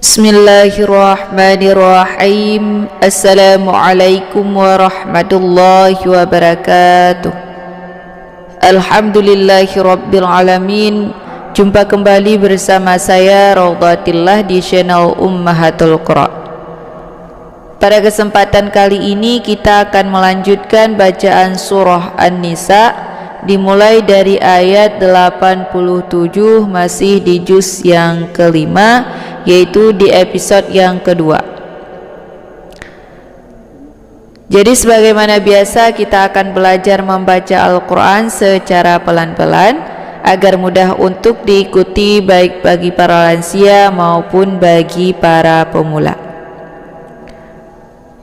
Bismillahirrahmanirrahim. Assalamualaikum warahmatullahi wabarakatuh. Alhamdulillahirabbil alamin. Jumpa kembali bersama saya Raudhatillah di channel Ummahatul Qura. Pada kesempatan kali ini kita akan melanjutkan bacaan surah An-Nisa, dimulai dari ayat 87 masih di juz yang kelima, yaitu di episode yang kedua. Jadi sebagaimana biasa kita akan belajar membaca Al-Quran secara pelan-pelan agar mudah untuk diikuti baik bagi para lansia maupun bagi para pemula.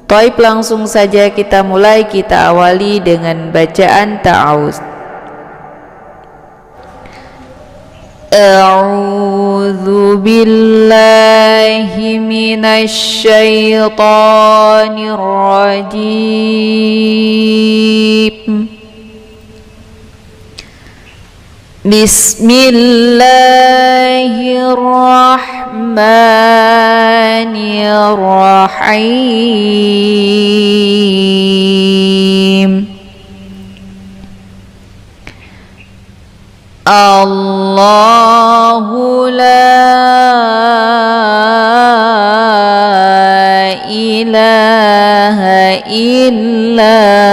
Taib, langsung saja kita mulai. Kita awali dengan bacaan ta'awuz. A'udzu billahi minasy syaithanir rajim. Bismillahirrahmanirrahim. Allahu la ilaha illahu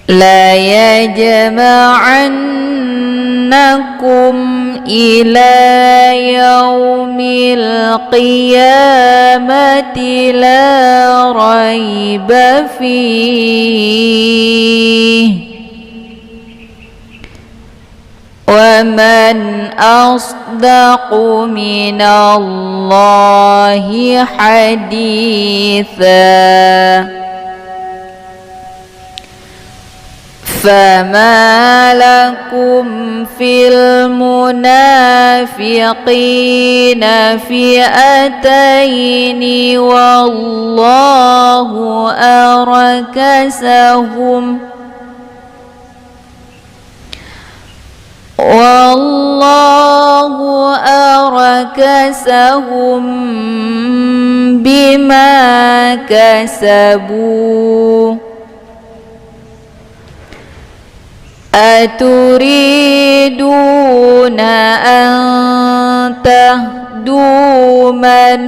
la yajma'annakum ila yaumil qiyamati la raiba fihi wa man asdaqu minallahi haditha. فما لكم في المنافقين فئتين والله أركسهم بما كسبوا أتريدون أن تهدوا من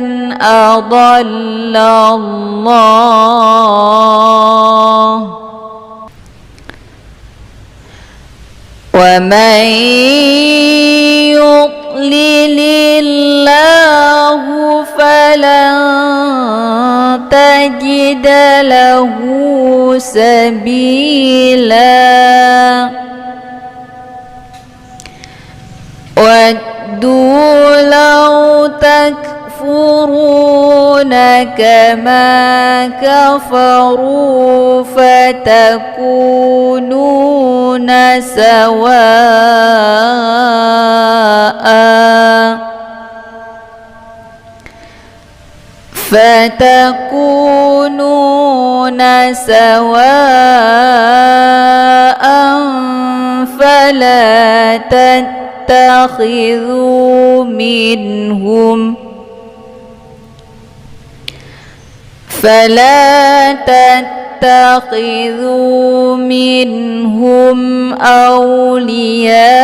أضل الله ومن يضلل الله فلن تجد له سبيلا ودوا لو تكفرون كما كفروا فتكونون سواء فلا تتخذوا منهم أولياء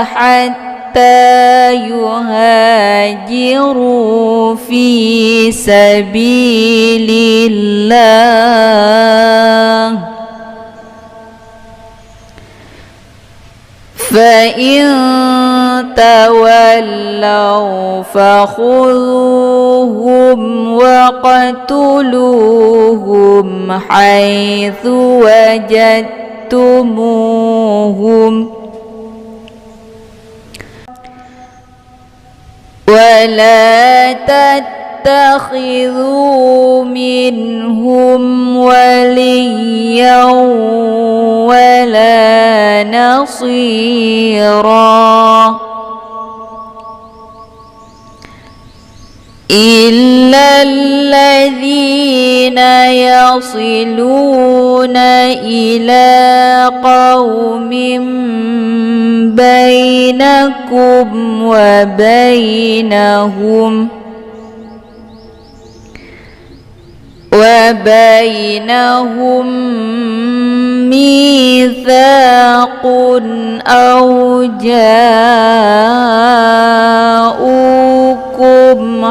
حتى يهاجروا في سبيل الله فإن تولوا فخذوهم وقتلوهم حيث وجدتموهم ولا تتخذوا منهم وليا ولا نصيرا إلا الذين يصلون إلى قوم بين بينكم وبينهم ميثاق أو جاءوكم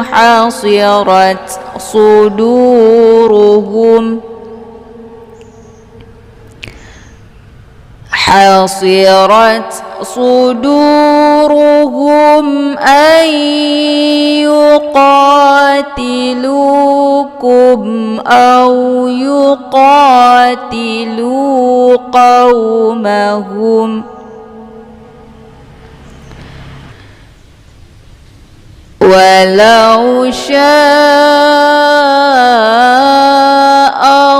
حصرت صدورهم أن يقاتلوكم أو يقاتلوا قومهم ولو شاء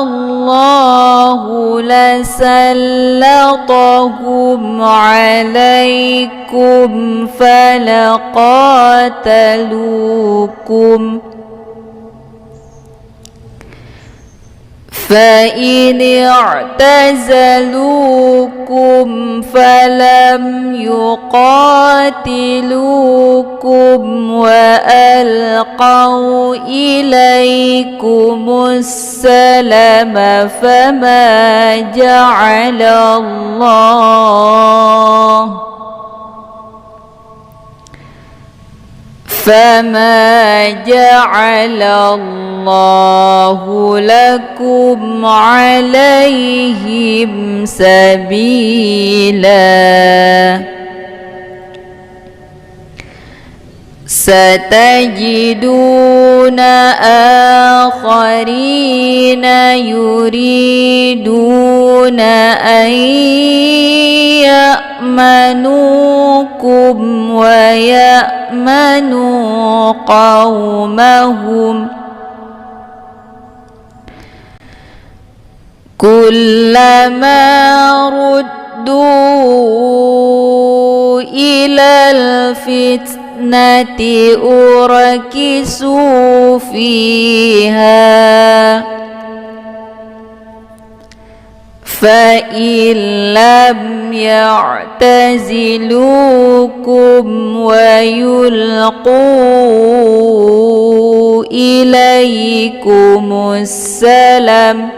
الله لسلطهم عليكم فلقاتلوكم فإن اعتزلوكم فلم يقاتلوكم وألقوا إليكم السلم فما جعل الله لكم عليهم سبيلا ستجدون آخرين يريدون أن يأمنوكم ويأمنوا قومهم كلما ردوا إلى الفتنة أركسوا فيها فإن لم يعتزلوكم ويلقوا إليكم السلم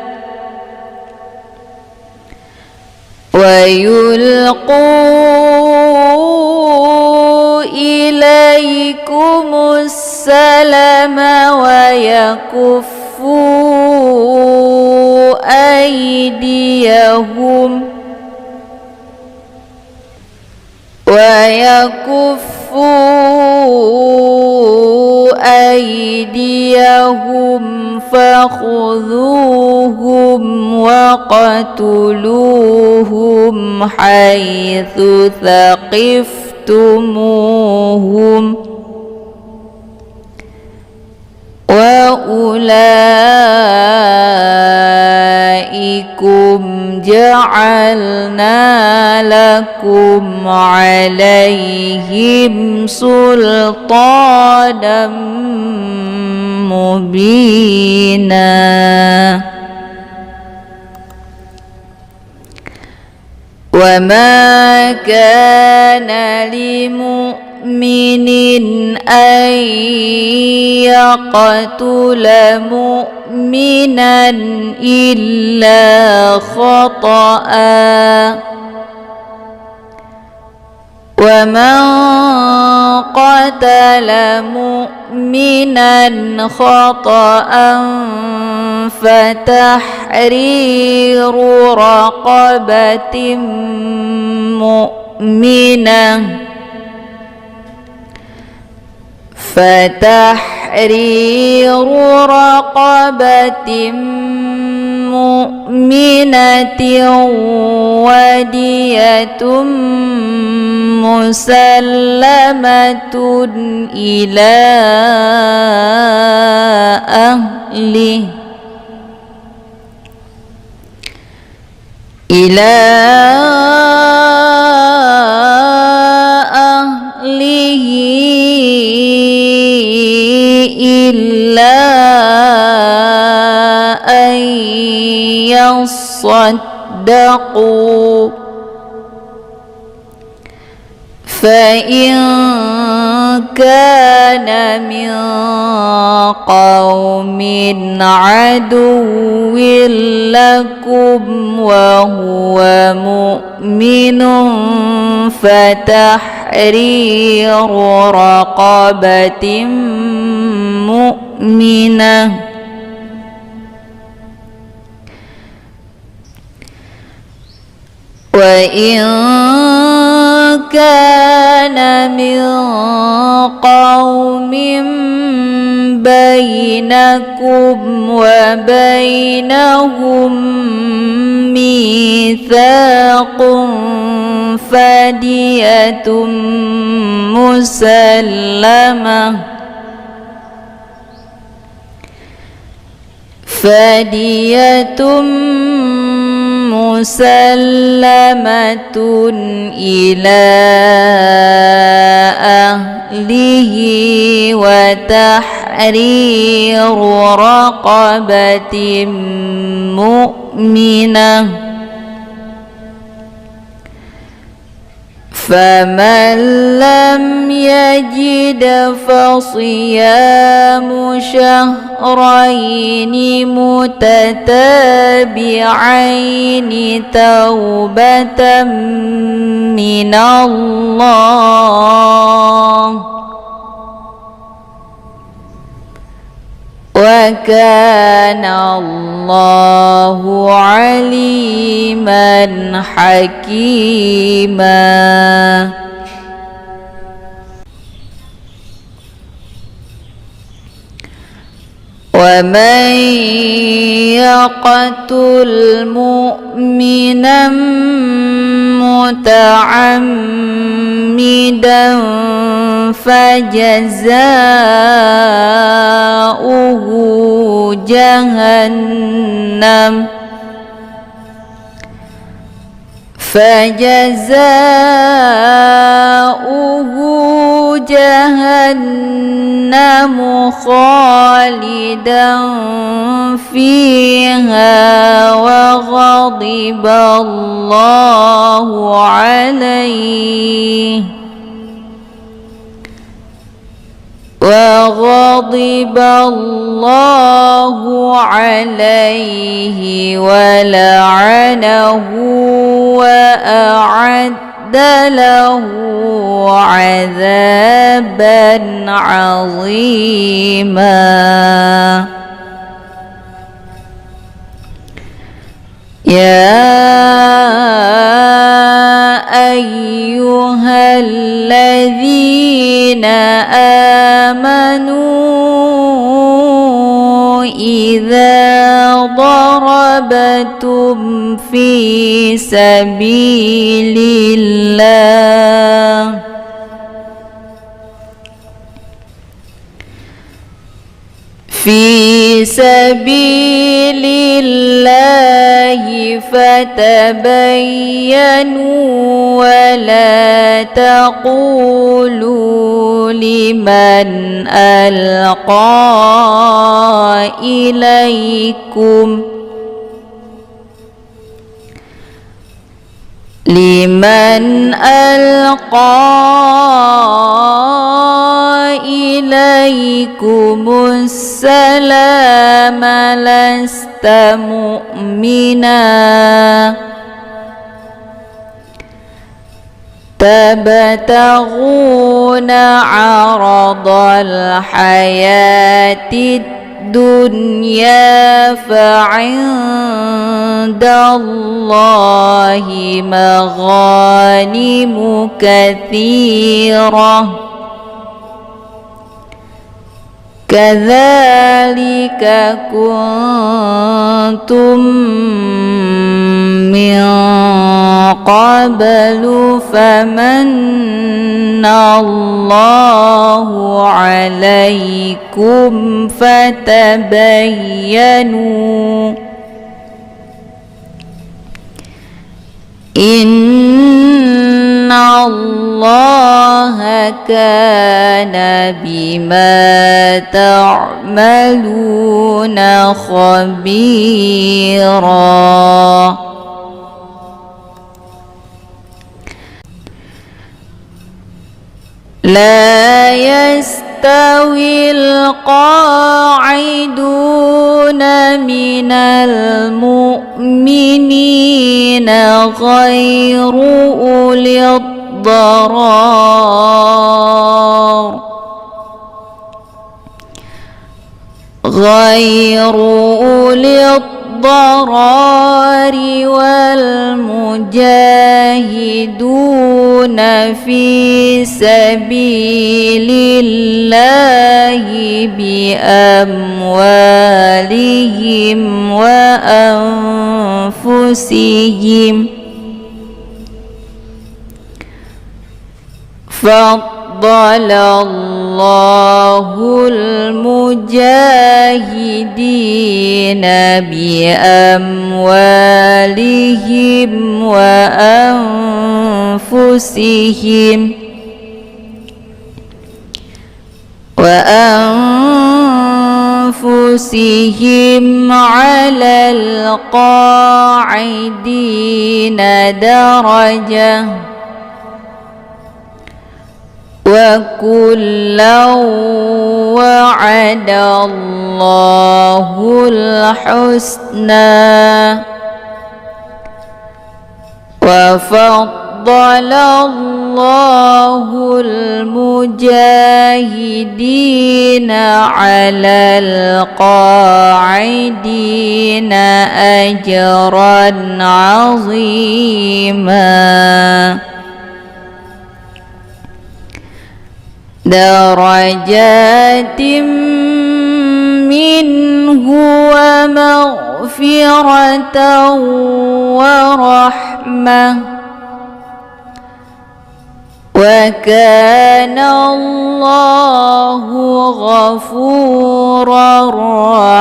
ويكفوا أيديهم فخذوهم وقتلوهم حيث ثقفتموهم وأولئكم جعلنا لكم عليهم سلطانا مبينا وما كان لمؤمن أن يقتل مؤمنا إلا خطأ ومن قتل مؤمنا خطأ فتحرير رقبة مؤمنة ودية مسلمة إلى أهله إلا أن يصدقوا فإن كان من قوم عدو لكم وهو مؤمن فتحرير رقبة مؤمنة وإن كان من قوم بينكم وبينهم ميثاق فدية مسلمة إلى أهله وتحرير رقبة مؤمنة فمن لم يجد فصيام شهرين متتابعين توبة من الله وكان الله عليما حكيما. ومن يقتل مؤمنا متعمدا فجزاؤه جهنم خالدا فيها وغضب الله عليه ولعنه وأعد له عذابا عظيما. يا أيها الذين آمنوا إذا ضربتم في سبيل الله فتبينوا ولا تقولوا لمن ألقى إليكم السلام لست مؤمنا تبتغون عرض الحياة الدنيا فعند الله مغانم كثيرة كذلك كنتم من قبل فمن الله عليكم فتبينوا إن الله كان بما تعملون خبيرا. لا يستوي القاعدون من المؤمنين غير أولي الضرار والمجاهدون في سبيل الله بأموالهم وأنفسهم فضل الله المجاهدين بأموالهم وأنفسهم على القاعدين درجة وكلا وعد الله الحسنى وفضل الله المجاهدين على القاعدين أجرا عظيما درجات منه ومغفرة ورحمة وكان الله غفورا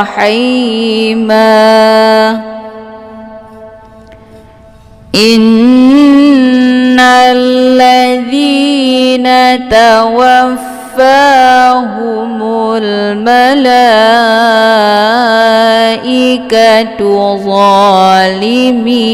رحيما إن الذين توفاهم الملائكة ظالمي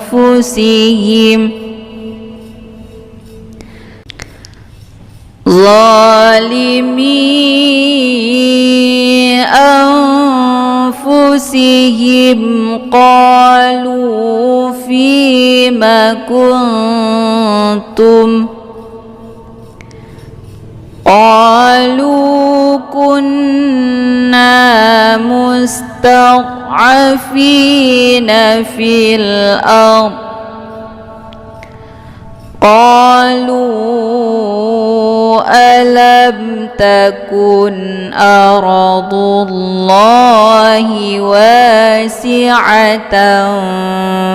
أنفسهم قالوا فيم كنتم قالوا كنا مستضعفين في الأرض قالوا ألم تكن أرض الله واسعة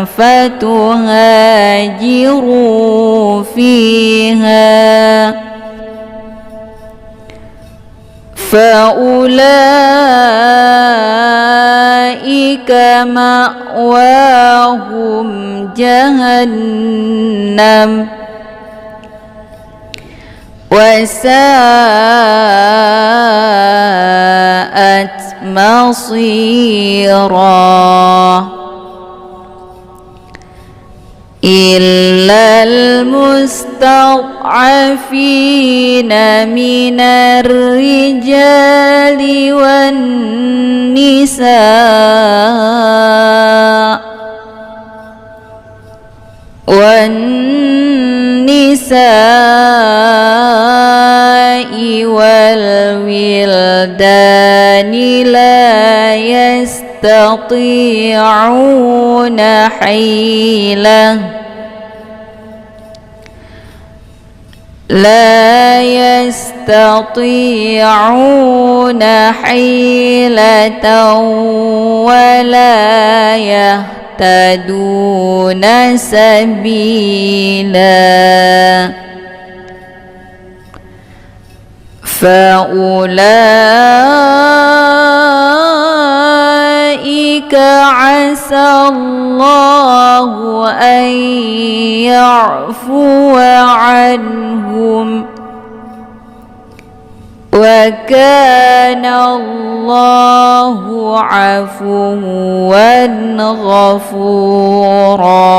فتهاجروا فيها فأولئك مأواهم جهنم وساءت مصيرا إلا المستضعفين من الرجال والنساء والولدان لا يستطيعون حيلة ولا يهتدون سبيلا فأولئك عسى الله أن يعفو عنهم وكان الله عفوا غفورا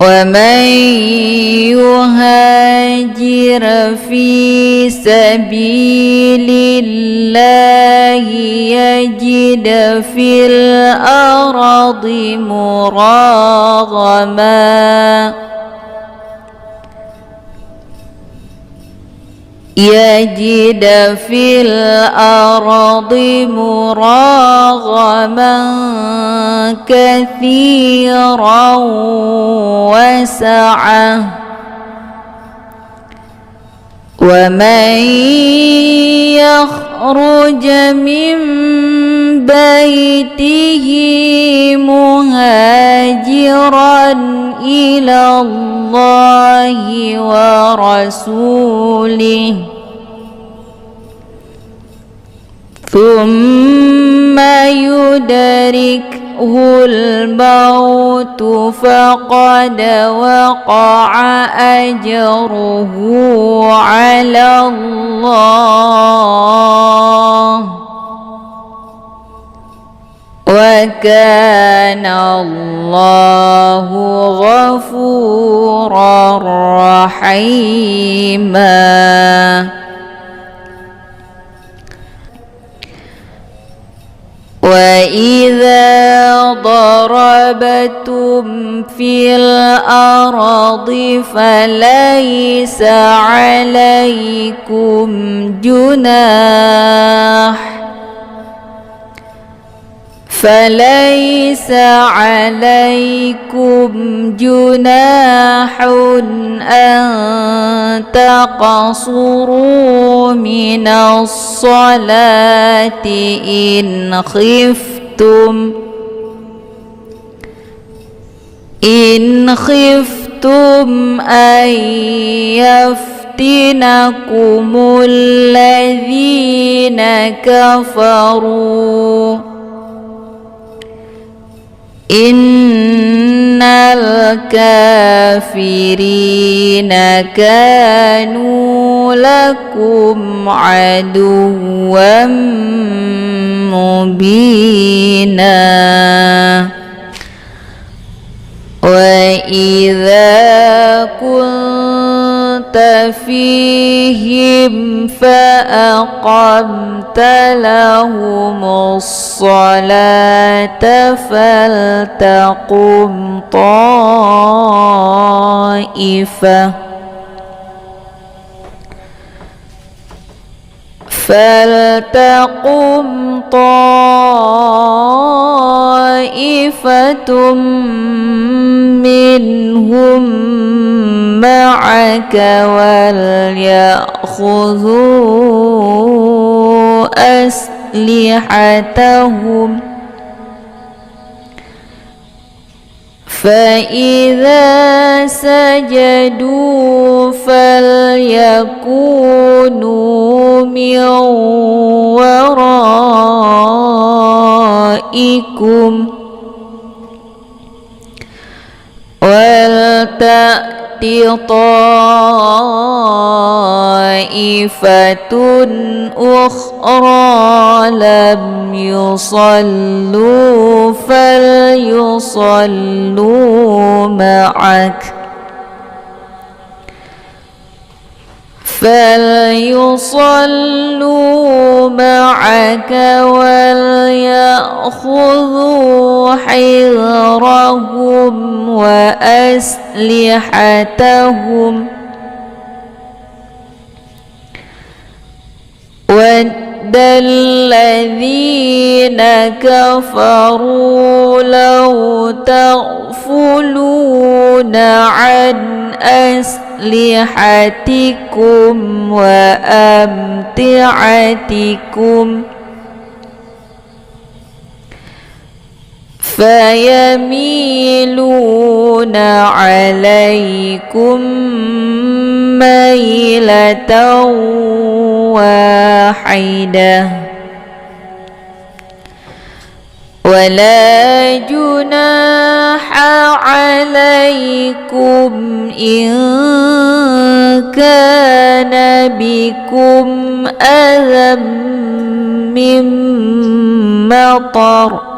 ومن يهاجر في سبيل الله يجد في الأرض مراغما كثيرا وسعة ومن يخرج من بيته مهاجرا إلى الله ورسوله ثم يدركه الموت فقد وقع أجره على الله وكان الله غفورا رحيما. وإذا ضربتم في الأرض فليس عليكم جناح أن تقصروا من الصلاة إن خفتم أن يفتنكم الذين كفروا إن الكافرين كانوا لكم عدوا مبينا. وإذا كنت فيهم فأقمت لهم الصلاة فلتقم طائفة منهم معك وليأخذوا أسلحتهم فإذا سجدوا فليكونوا من ورائكم ولتأت طائفة أخرى لم يصلوا فليصلوا معك وليأخذوا حذرهم وأسلحتهم ود الذين كفروا لو تغفلون عن أسلحتكم وأمتعتكم فيميلون عليكم ميلة واحدة ولا جناح عليكم إن كان بكم أذى من مطر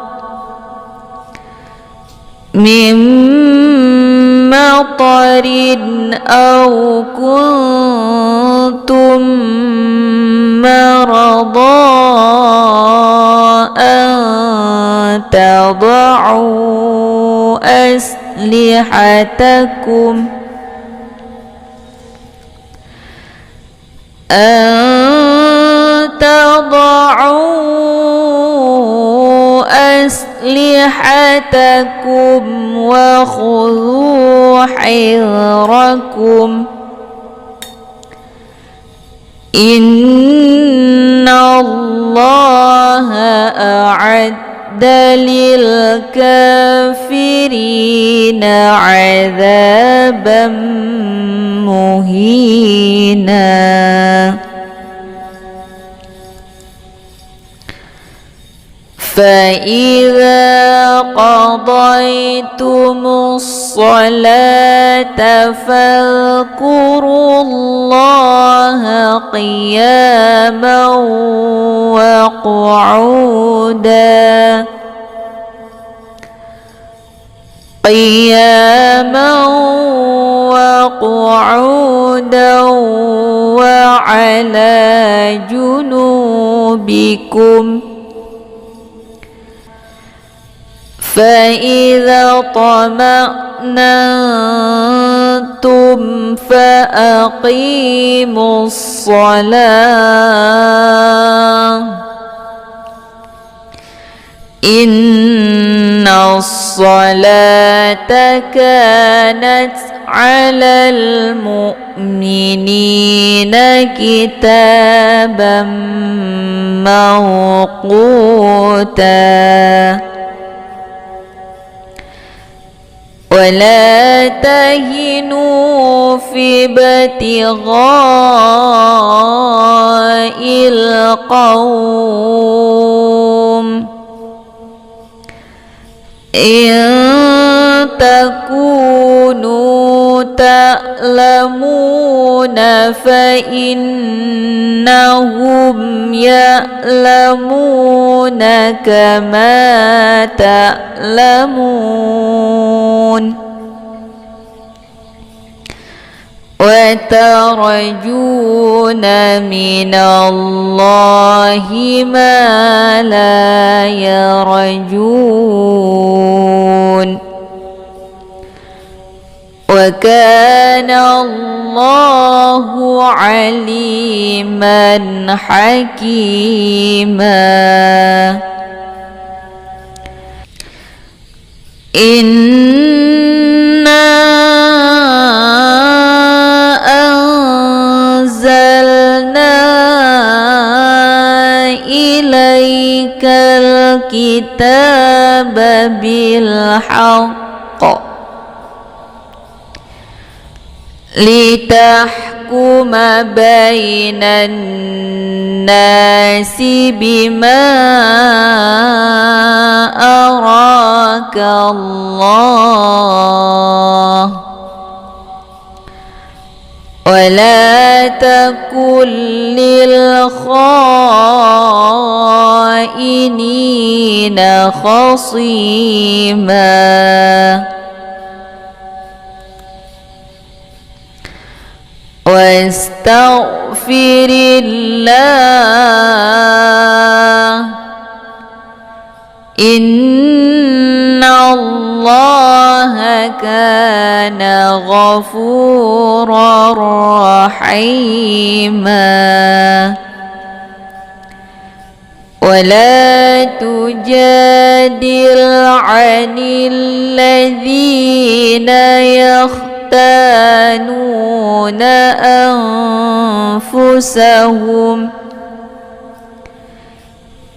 مطر أو كنتم مرضى أن تضعوا أسلحتكم وخذوا حذركم إن الله أعد للكافرين عذابا مهينا. فإذا قضيتم الصلاة فاذكروا الله قياما وقعودا وعلى جنوبكم. فإذا اطمأننتم فأقيموا الصلاة إن الصلاة كانت على المؤمنين كتابا موقوتا. ولا تهنوا في ابتغاء القوم إن تكونوا تألمون فإنهم يألمون كما تألمون وترجون من الله ما لا يرجون وكان الله عليما حكيما. إنا أنزلنا إليك الكتاب بالحق لتحكم بين الناس بما أراك الله ولا تكن للخائنين خصيما. واستغفر الله إن الله كان غفورا رحيما. ولا تجادل عن الذين يختانون أنفسهم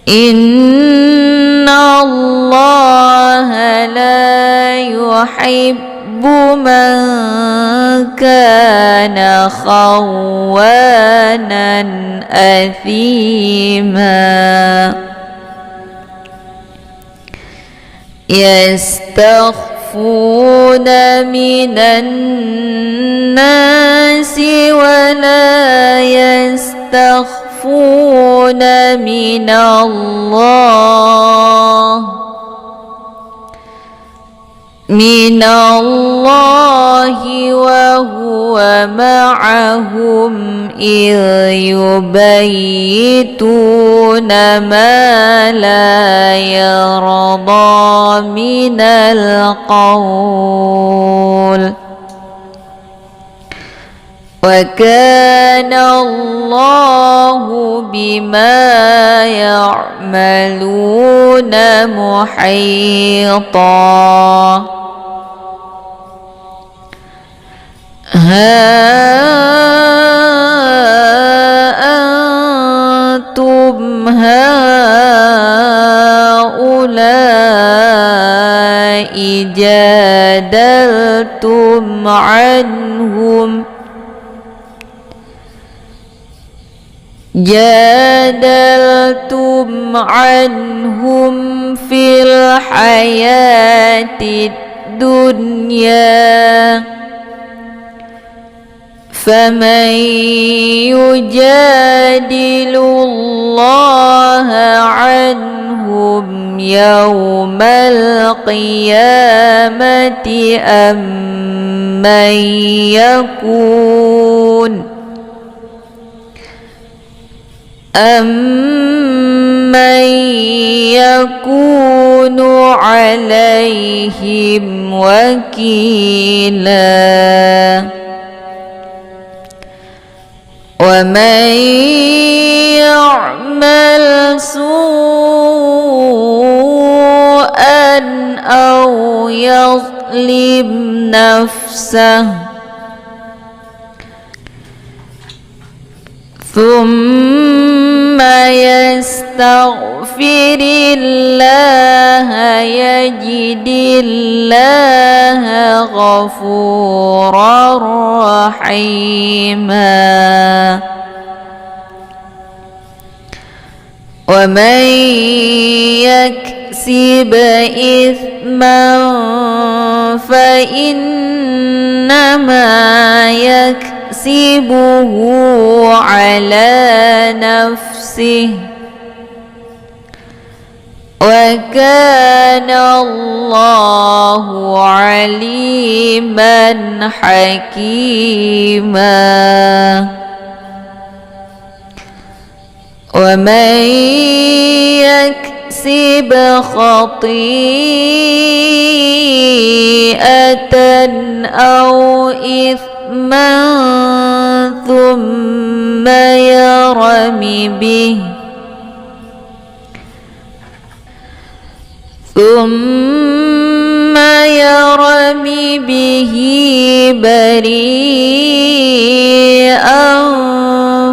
إن الله لا يحب من كان خوانا أثيما. يستخفون من الناس ولا يستخفون من الله من الله وهو معهم إذ يبيتون ما لا يرضى من القول وكان الله بما يعملون محيطا ها أنتم هؤلاء جادلتم عنهم في الحياة الدنيا فمن يجادل الله عنهم يوم القيامة أمن يكون عليهم وكيلا ومن يعمل سوءا أو يظلم نفسه ثم يستغفر الله يجد الله غفورا رحيما ومن يكسب إثما فإنما يكسبه على نفسه وكان الله عليما حكيما ومن يكسب خطيئة أو إثما ثم يرم به بريئا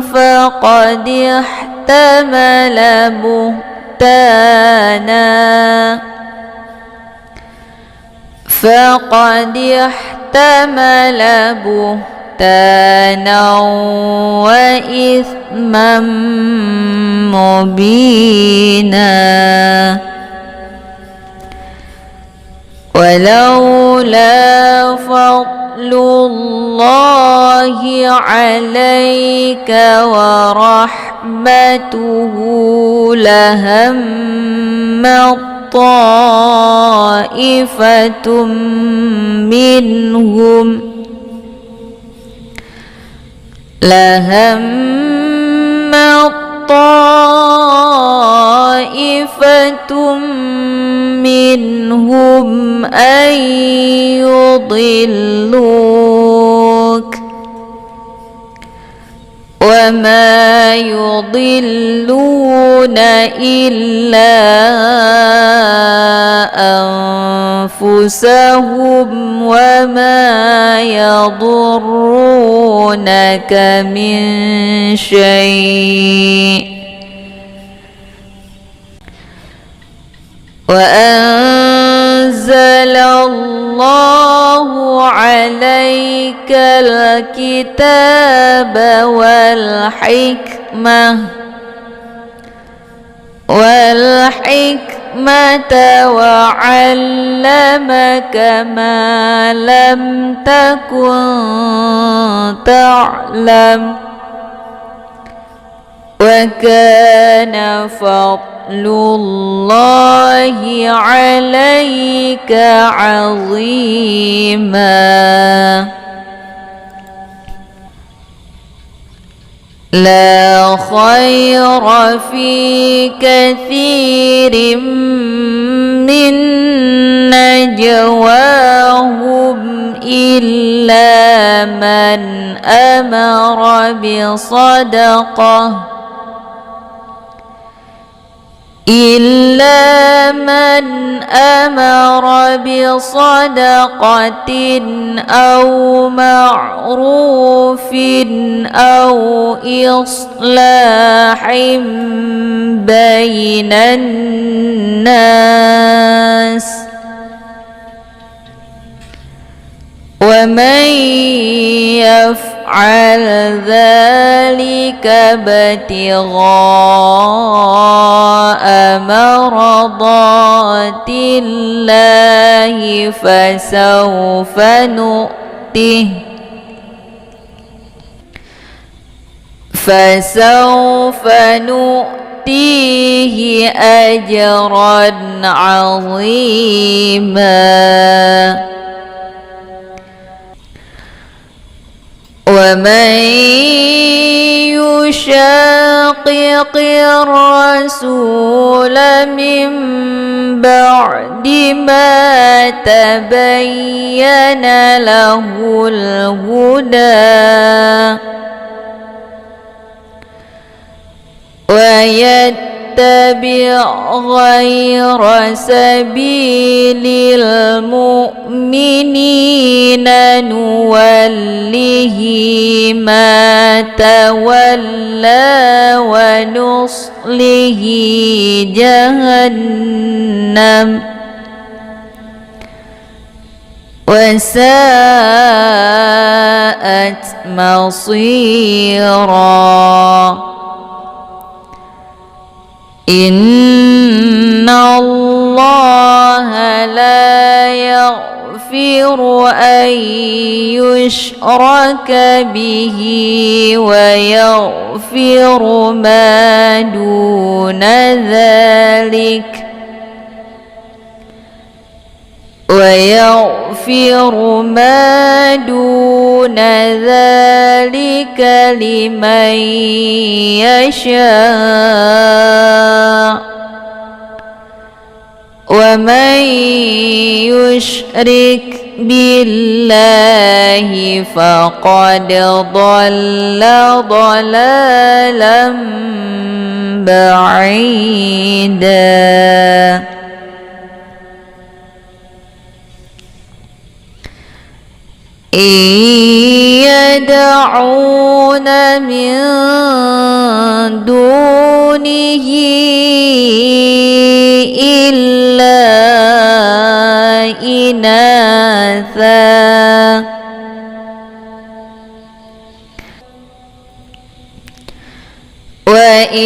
فقد احتمل بهتانا وإثما مبينا ولولا فضل الله عليك ورحمته لهم طائفة منهم أن يضلوك وما يضلون إلا أنفسهم وما يضرونك من شيء وأنزل الله عليك الكتاب والحكمة وعلمك ما لم تكن تعلم وكان فضل الله عليك عظيما لا خير في كثير من نجواهم إلا من أمر بصدقة أو معروف أو إصلاح بين الناس ومن يفعل ذلك ابتغاء مرضات الله فسوف نؤتيه أجرا عظيما ومن يشاقق الرسول من بعد ما تبين له الهدى ويتبع غير سبيل المؤمنين نوله ما تولى ونصله جهنم وساءت مصيرا إن الله لا يغفر أن يشرك به ويغفر ما دون ذلك لمن يشاء ومن يشرك بالله فقد ضل ضلالا بعيدا إن يدعون من دونه إلا إناثا وإن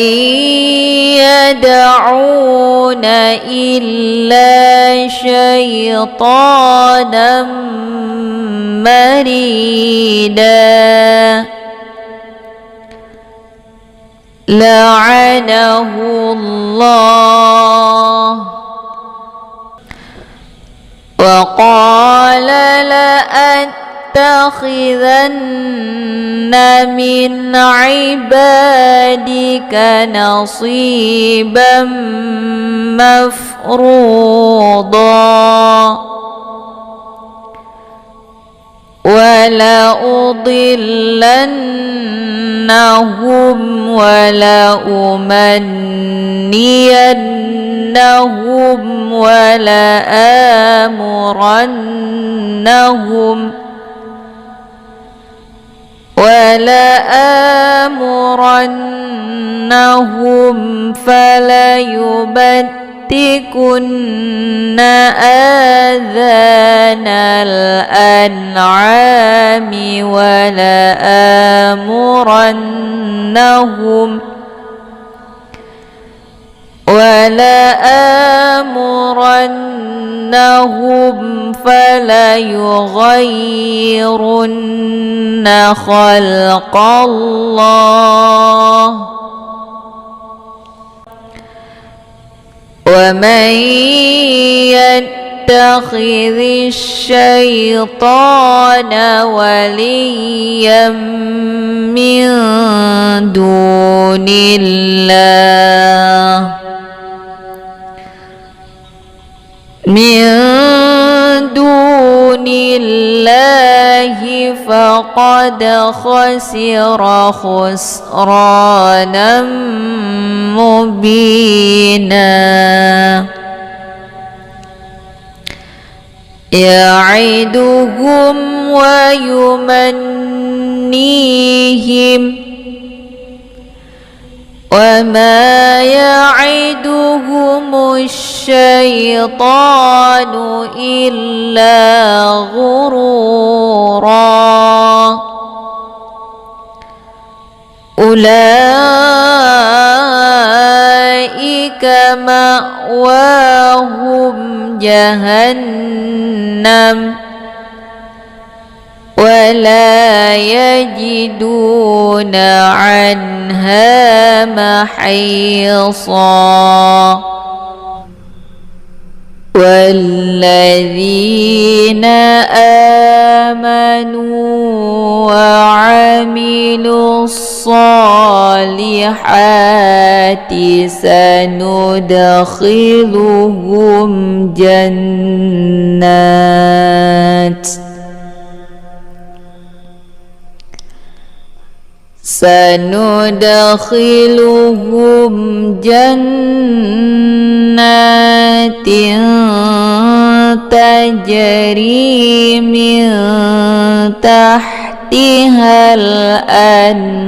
يدعون إلا شيطانا مريدا لعنه الله وقال لأتخذن من عبادك نصيبا مفروضا ولأضلنهم ولأمنينهم ولآمرنهم فليبتكن آذان الأنعام ولآمرنهم فليغيرن خلق الله ومن يتخذ الشيطان وليا من دون الله فقد خسر خسرانا مبينا يعدهم ويمنيهم وما يعدهم الشيطان إلا غرورا أولئك مأواهم جهنم ولا يجدون عنها محيصا والذين آمنوا وعملوا الصالحات سندخلهم جنات تجري من تحتها الأنهار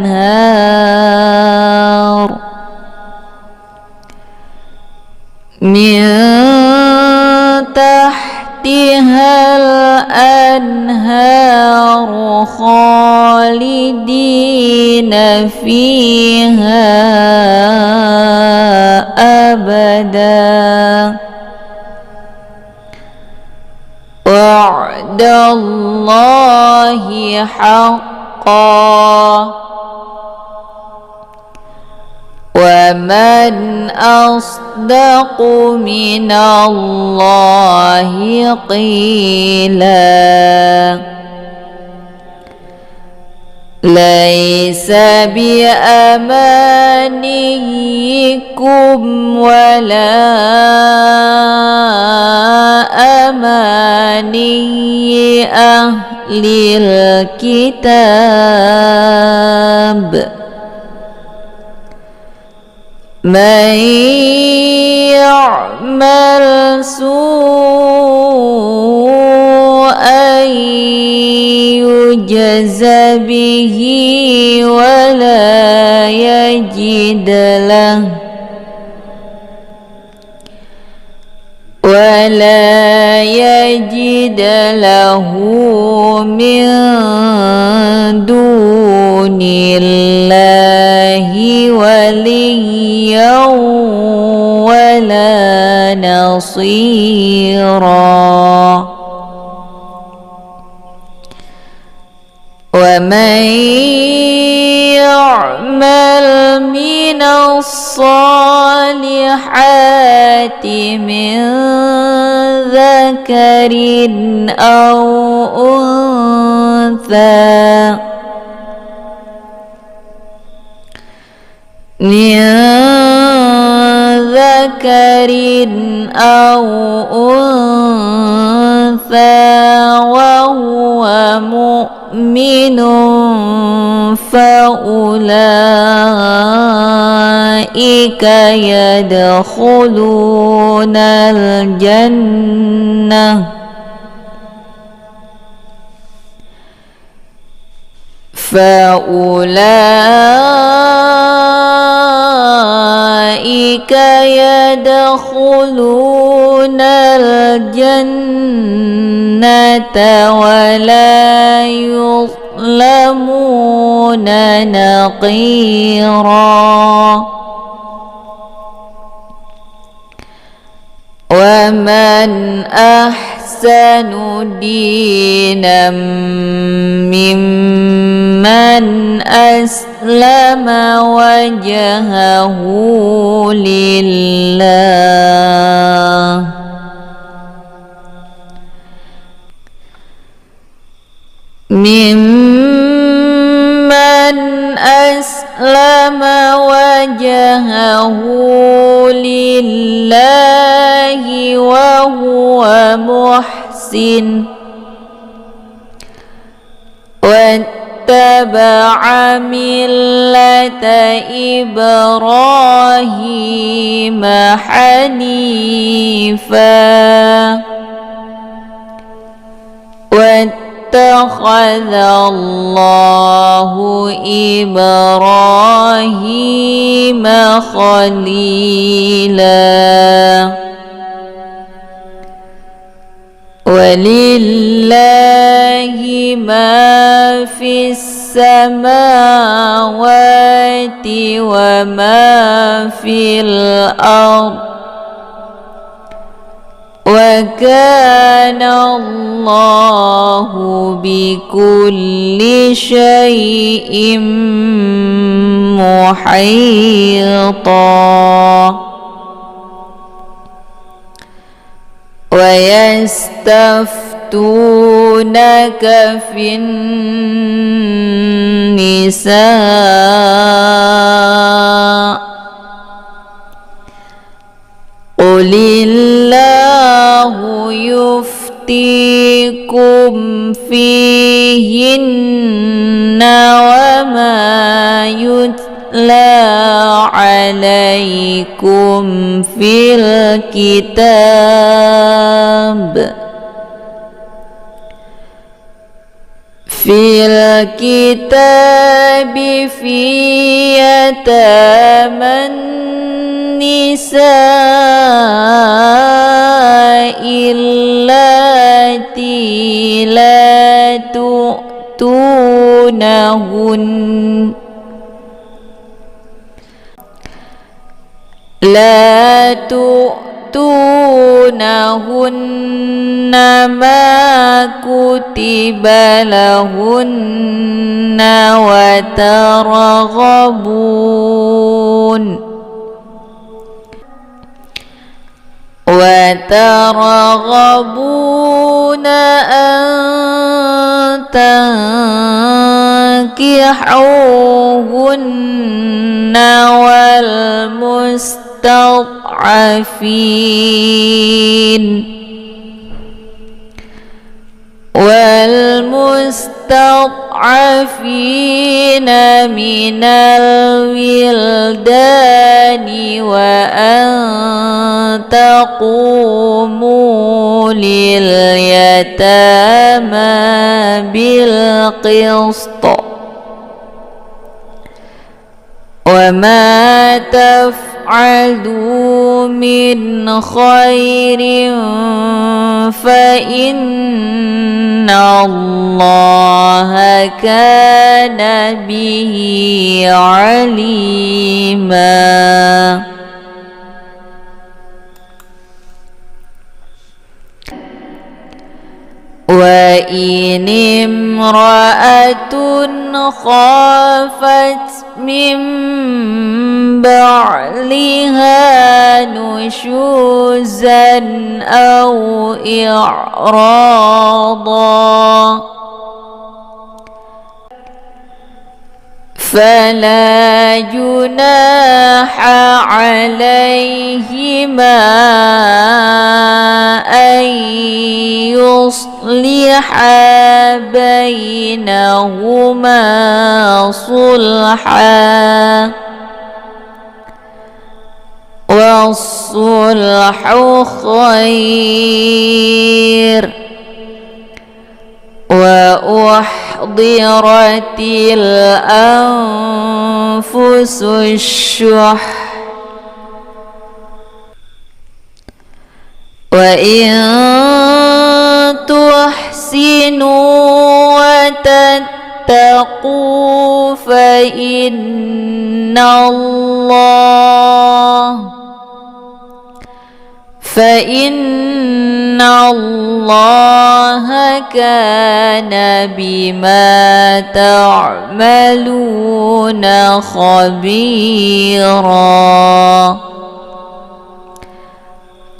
خالدين فيها أبدا وعد الله حقا ومن أصدق من الله قيلا ليس بأمانيكم ولا أماني أهل الكتاب من يعمل سوءا يجز به ولا يجد له من دون الله وليا ولا نصيرا ومن يعمل من الصالحات من ذكر أو أنثى وهو مؤمن فأولئك يدخلون الجنة ولا يظلمون نقيرا ومن أحسن دينا ممن أسلم أسلم وجهه لله ممن أسلم وجهه لله وهو محسن واتبع ملة إبراهيم حنيفا واتخذ الله إبراهيم خليلا ولله ما في السماوات وما في الأرض وكان الله بكل شيء محيطا ويستفتونك في النساء قل الله يفتيكم فيهن وما يتلى عليكم في الكتاب في يتامى النساء اللاتي لا تؤتونهن ما كتب لهن وترغبون أن تنكحوهن والمستضعفين من الولدان وأن تقوموا لليتامى بالقسط وما تفعلوا من خير فإن الله كان به عليما وإن امرأة خافت من بعلها نشوزا أو إعراضا فلا جناح عليهما أن يصلحا بينهما صلحا والصلح خير وأحضرت الأنفس الشح وإن تحسنوا وتتقوا فإن الله كان بما تعملون خبيرا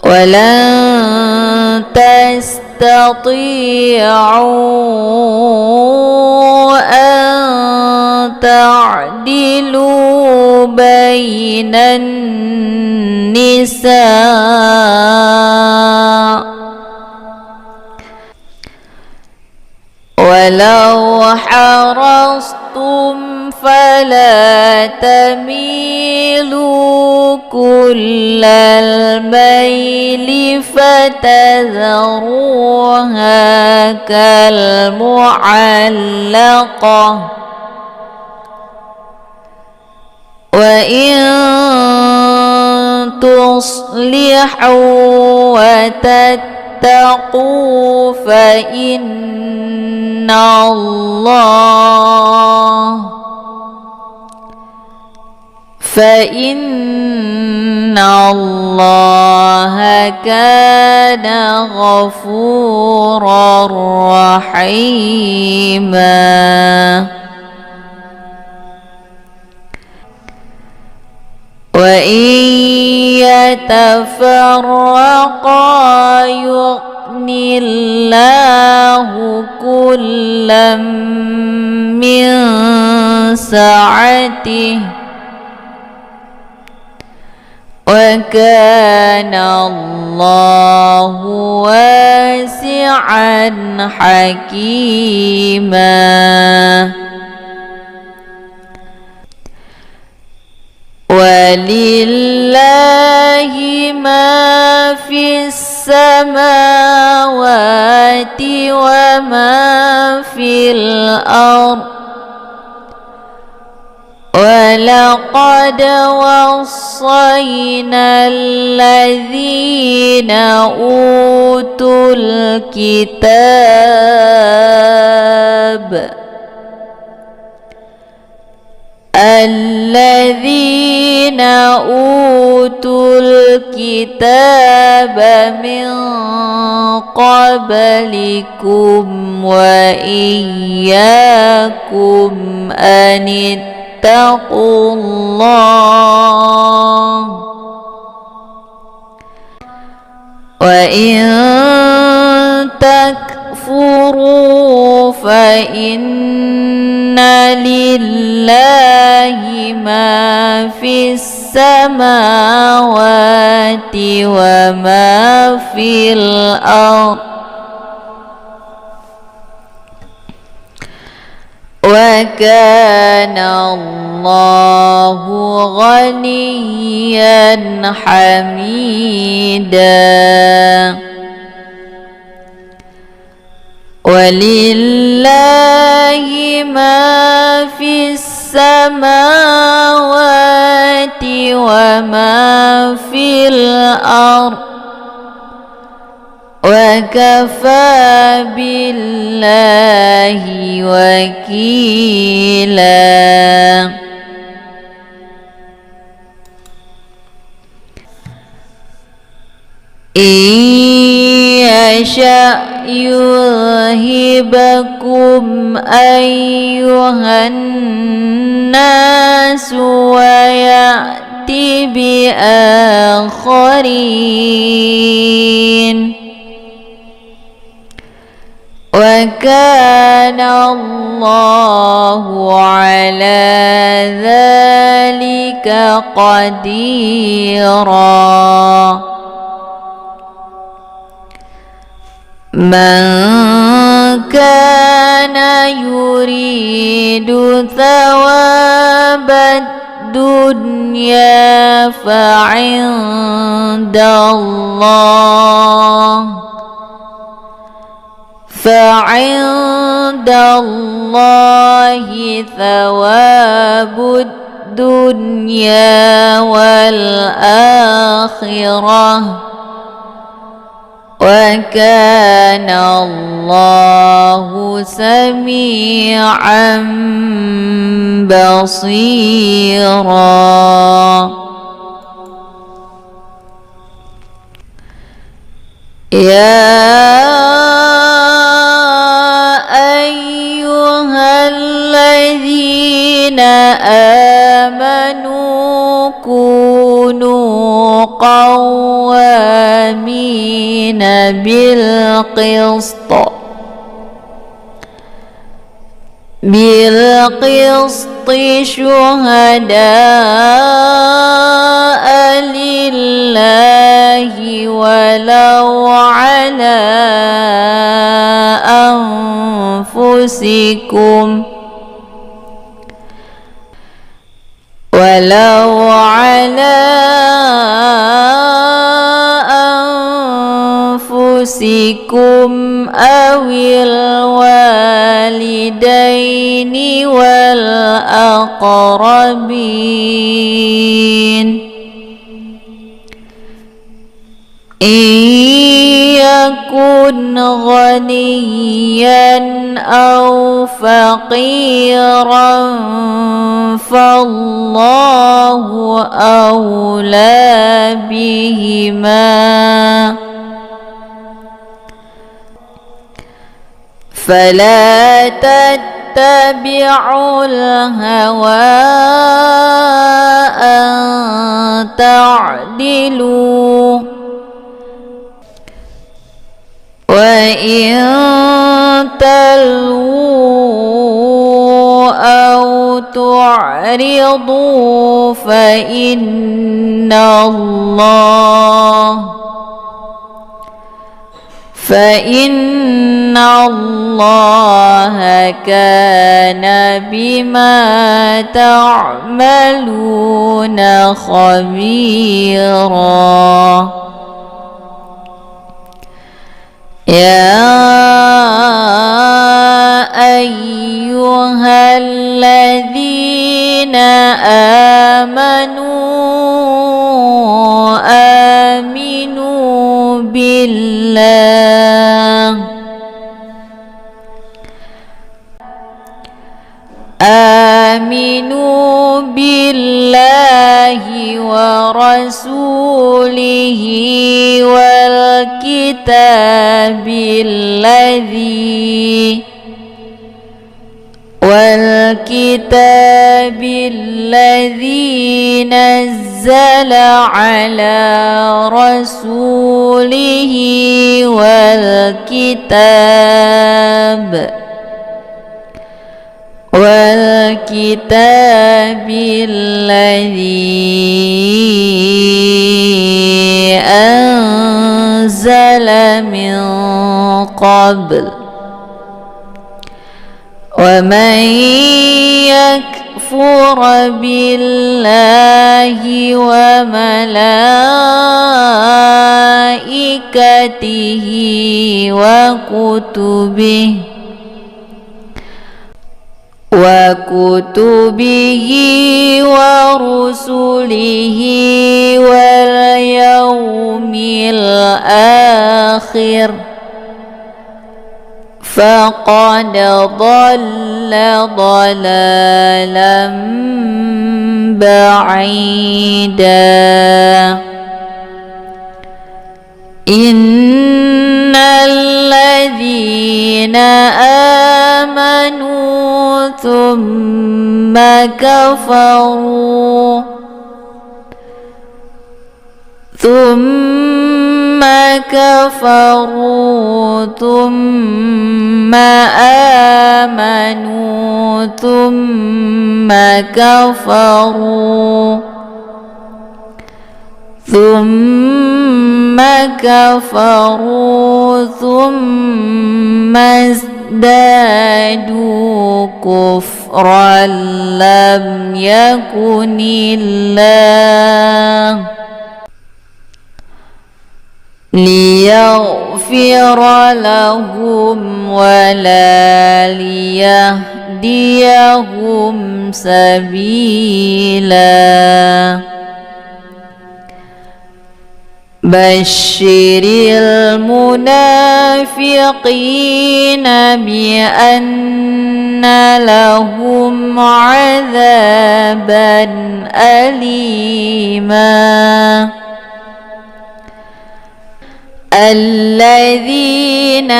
ولن تستطيعوا أن تعدلوا بين النساء ولو حرصتم فلا تميلوا كل الميل فتذروها كالمعلقة وإن تصلحوا وتتقوا فإن الله كان غفورا رحيما وإن يتفرقا يغن الله كلا من سعته وكان الله واسعا حكيما ولله ما في السماوات وما في الأرض ولقد وصينا الذين أوتوا الكتاب من قبلكم وإياكم أن اتقوا الله وإن تكفروا فإن لله ما في السماوات وما في الأرض وكان الله غنيا حميدا ولله ما في السماوات وما في الأرض وكفى بالله وكيلا إن يشأ يذهبكم أيها الناس ويأتي بآخرين وكان الله على ذلك قديرا من كان يريد ثواب الدنيا فعند الله ثواب الدنيا والآخرة وكان الله سميعا بصيرا. 。يا أيها الذين آمنوا كونوا قوامين بالقسط شهداء لله ولو على أنفسكم أو الوالدين والأقربين إن يكن غنيا أو فقيرا فالله أولى بهما فلا تتبعوا الهوى أن تعدلوا وإن تلووا أو تعرضوا فإن الله كان بما تعملون خبيرا يا أيها الذين آمنوا بالله ورسوله والكتاب الذي نزل على رسوله والكتاب الذي أنزل من قبل ومن يكفر بالله وملائكته وكتبه ورسله واليوم الآخر فقد ضل ضلالا بعيدا إن الذين آمنوا ثم كفروا ثم آمنوا ثم كفروا ثم ازدادوا كفرا لم يكن الله ليغفر لهم ولا ليهديهم سبيلا بشر المنافقين بأن لهم عذابا أليما الذين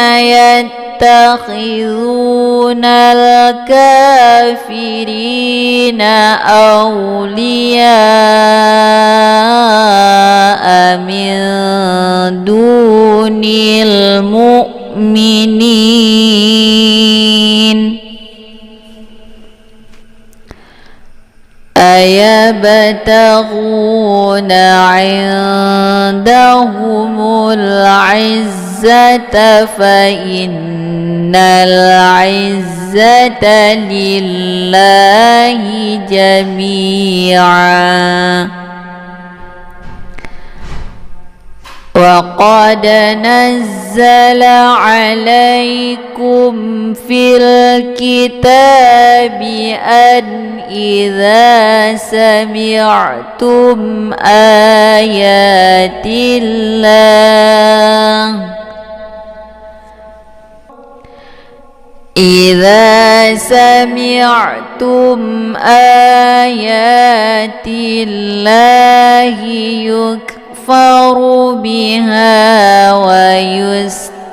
يتخذون الكافرين أولياء من دون المؤمنين أيبتغون عندهم العزة فإن العزة لله جميعا وقد نزل عليكم في الكتاب أن إذا سمعتم آيات الله يكفر بها ويستهزأ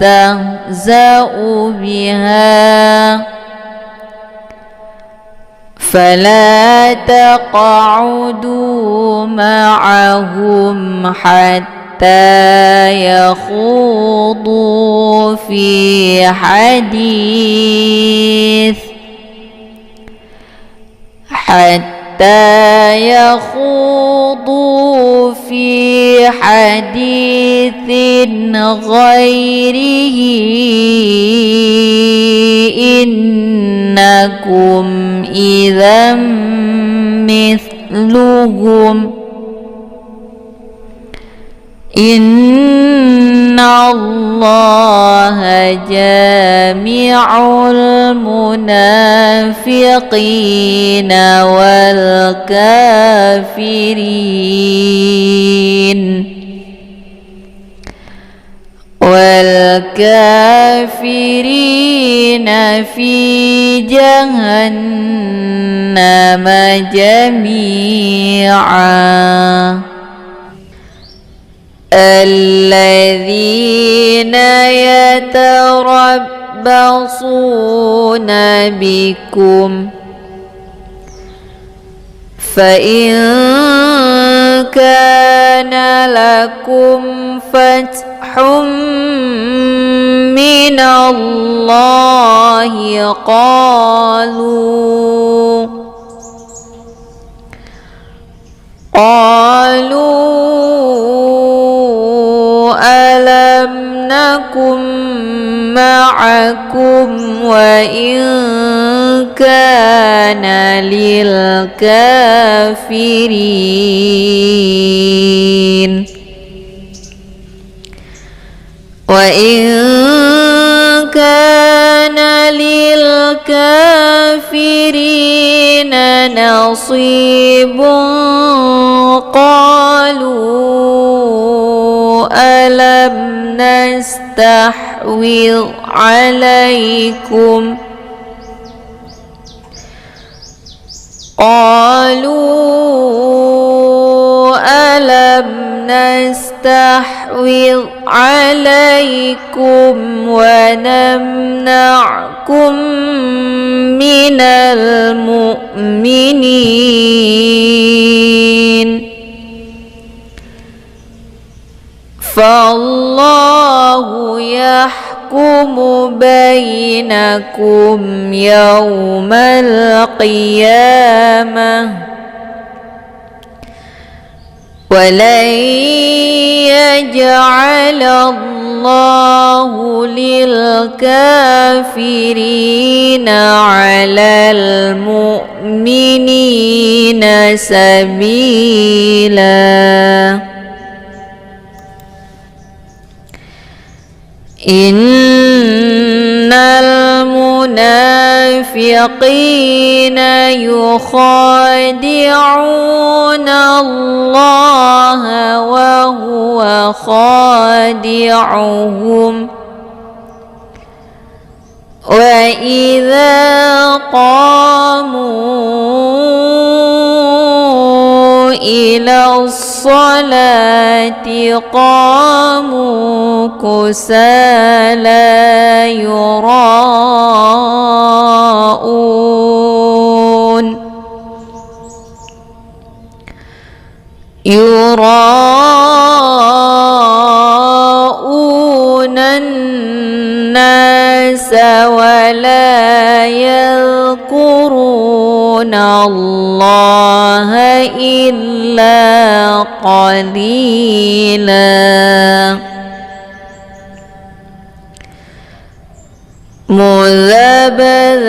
بها فلا تقعدوا معهم حتى يخوضوا في حديث غيره إنكم إذا مثلهم إن الله جامع المنافقين والكافرين في جهنم جميعا الذين يتربصون بكم فإن كان لكم فتح من الله قالوا ألم نكن معكم وإن كان للكافرين نصيب قالوا ألم نستحوذ عليكم ونمنعكم من المؤمنين فالله يحكم بينكم يوم القيامة ولن يجعل الله للكافرين على المؤمنين سبيلا إن المنافقين يخادعون الله وهو خادعهم وإذا قاموا إلى الصلاة قاموا كسالى يراءون الناس ولا يذكرون الله إلا قليلا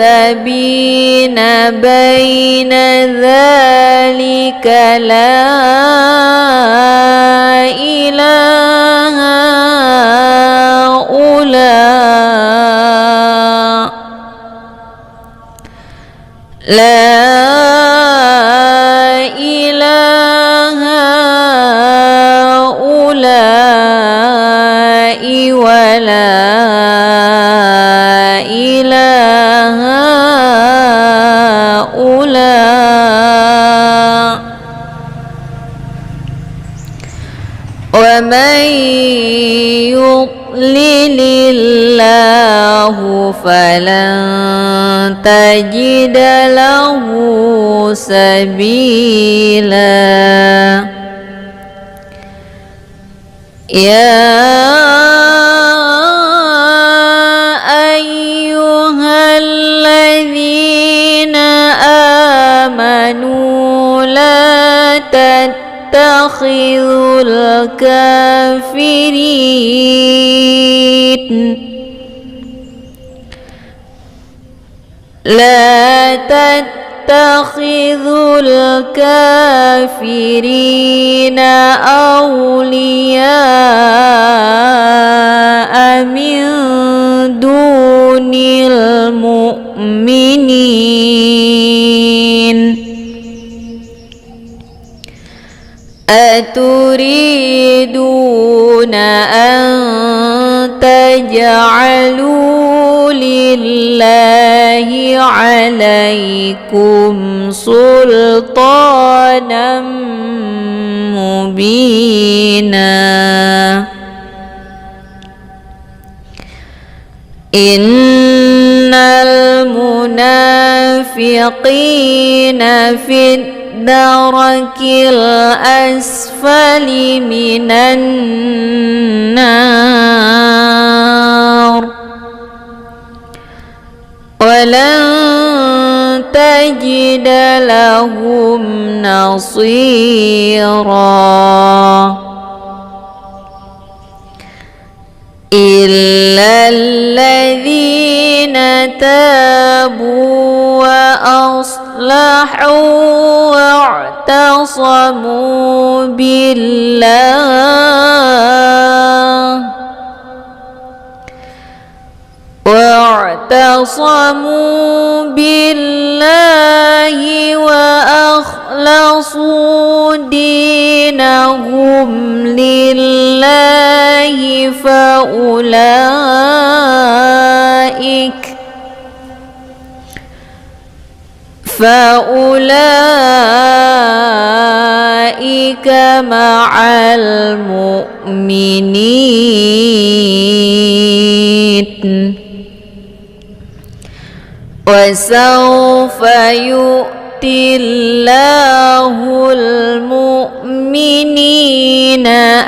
مذبذبين بين ذلك لا إله هؤلاء لا إله هؤلاء ولا إله هؤلاء ومن يضلل الله فلن تجد له سبيلا يا أيها الذين آمنوا لا تتخذوا الكافرين أولياء من دون المؤمنين أتريدون أن تجعلوا لله عليكم سلطانا مبينا إن المنافقين في الدرك الأسفل من النار ولن تجد لهم نصيرا إلا الذين تابوا وأصلحوا واعتصموا بالله وأخلصوا دينهم لله فأولئك مع المؤمنين وسوف يؤتي الله المؤمنين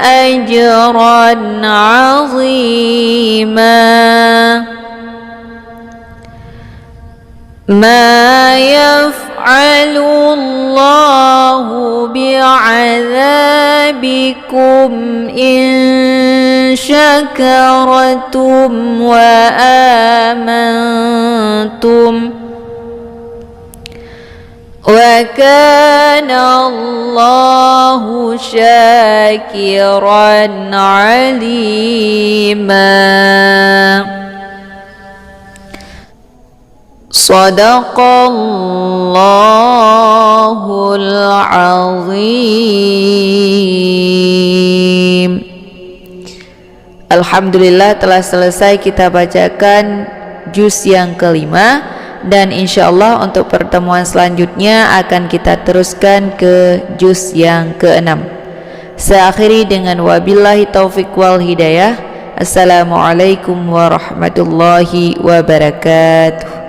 أجرا عظيما ما يفعل الله بعذابكم إن شكرتم وآمنتم وكان الله شاكرا عليما صدق الله العظيم. Alhamdulillah telah selesai kita bacakan juz yang kelima. dan insyaallah untuk pertemuan selanjutnya akan kita teruskan ke juz yang ke-6. Saya akhiri dengan wabillahi taufiq wal hidayah. Assalamualaikum warahmatullahi wabarakatuh.